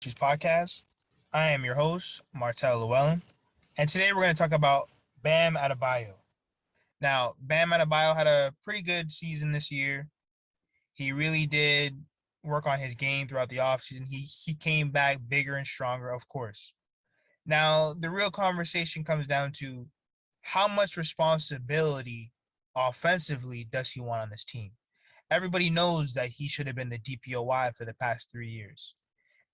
Issues Podcast. I am your host, Martel Llewellyn, and today we're going to talk about Bam Adebayo. Now, Bam Adebayo had a pretty good season this year. He really did work on his game throughout the offseason. He came back bigger and stronger, of course. Now, the real conversation comes down to how much responsibility offensively does he want on this team? Everybody knows that he should have been the DPOY for the past 3 years.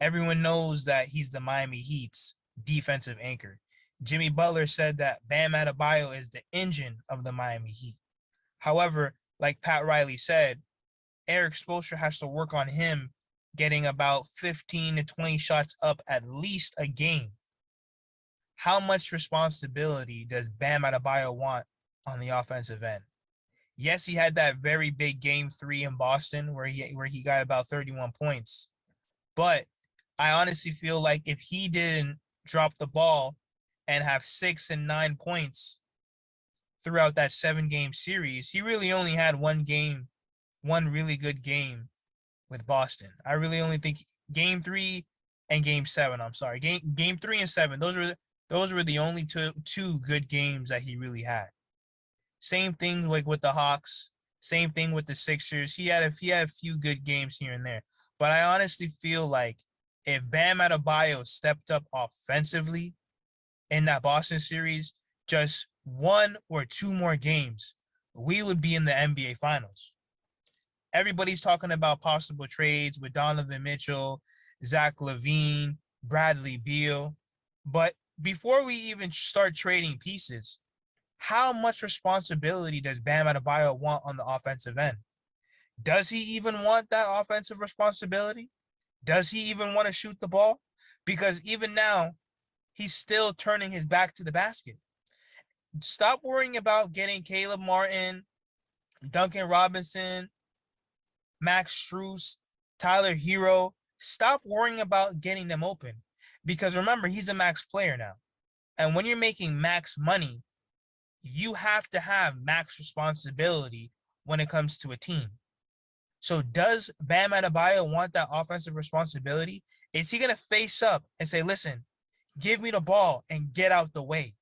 Everyone knows that he's the Miami Heat's defensive anchor. Jimmy Butler said that Bam Adebayo is the engine of the Miami Heat. However, like Pat Riley said, Eric Spoelstra has to work on him getting about 15 to 20 shots up at least a game. How much responsibility does Bam Adebayo want on the offensive end? Yes, he had that very big game 3 in Boston where he got about 31 points. But I honestly feel like if he didn't drop the ball and have 6 and 9 points throughout that 7-game series, he really only had one really good game with Boston. I really only think game 3 and game 7, I'm sorry. Game 3 and 7, those were the only two good games that he really had. Same thing like with the Hawks, same thing with the Sixers. He had a few good games here and there. But I honestly feel like if Bam Adebayo stepped up offensively in that Boston series, just 1 or 2 more games, we would be in the NBA Finals. Everybody's talking about possible trades with Donovan Mitchell, Zach LaVine, Bradley Beal. But before we even start trading pieces, how much responsibility does Bam Adebayo want on the offensive end? Does he even want that offensive responsibility? Does he even want to shoot the ball? Because even now, he's still turning his back to the basket. Stop worrying about getting Caleb Martin, Duncan Robinson, Max Strus, Tyler Hero. Stop worrying about getting them open. Because remember, he's a max player now. And when you're making max money, you have to have max responsibility when it comes to a team. So does Bam Adebayo want that offensive responsibility? Is he going to face up and say, listen, give me the ball and get out the way?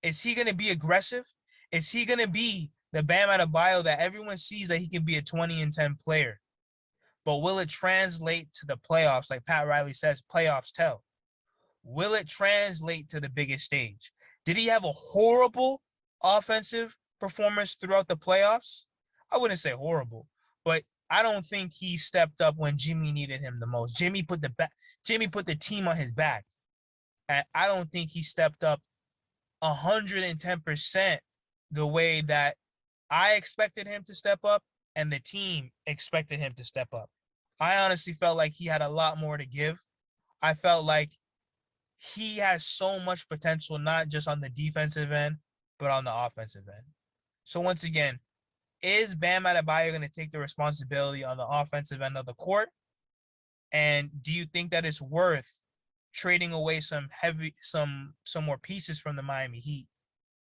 Is he going to be aggressive? Is he going to be the Bam Adebayo that everyone sees that he can be a 20 and 10 player? But will it translate to the playoffs? Like Pat Riley says, playoffs tell. Will it translate to the biggest stage? Did he have a horrible offensive performance throughout the playoffs? I wouldn't say horrible, but I don't think he stepped up when Jimmy needed him the most. Jimmy put the team on his back. And I don't think he stepped up 110% the way that I expected him to step up and the team expected him to step up. I honestly felt like he had a lot more to give. I felt like he has so much potential, not just on the defensive end, but on the offensive end. So once again, is Bam Adebayo going to take the responsibility on the offensive end of the court? And do you think that it's worth trading away some more pieces from the Miami Heat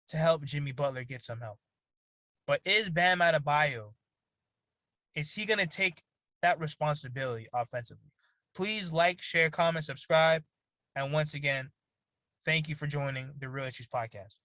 to help Jimmy Butler get some help? But is Bam Adebayo, is he going to take that responsibility offensively? Please like, share, comment, subscribe. And once again, thank you for joining the Real Issues Podcast.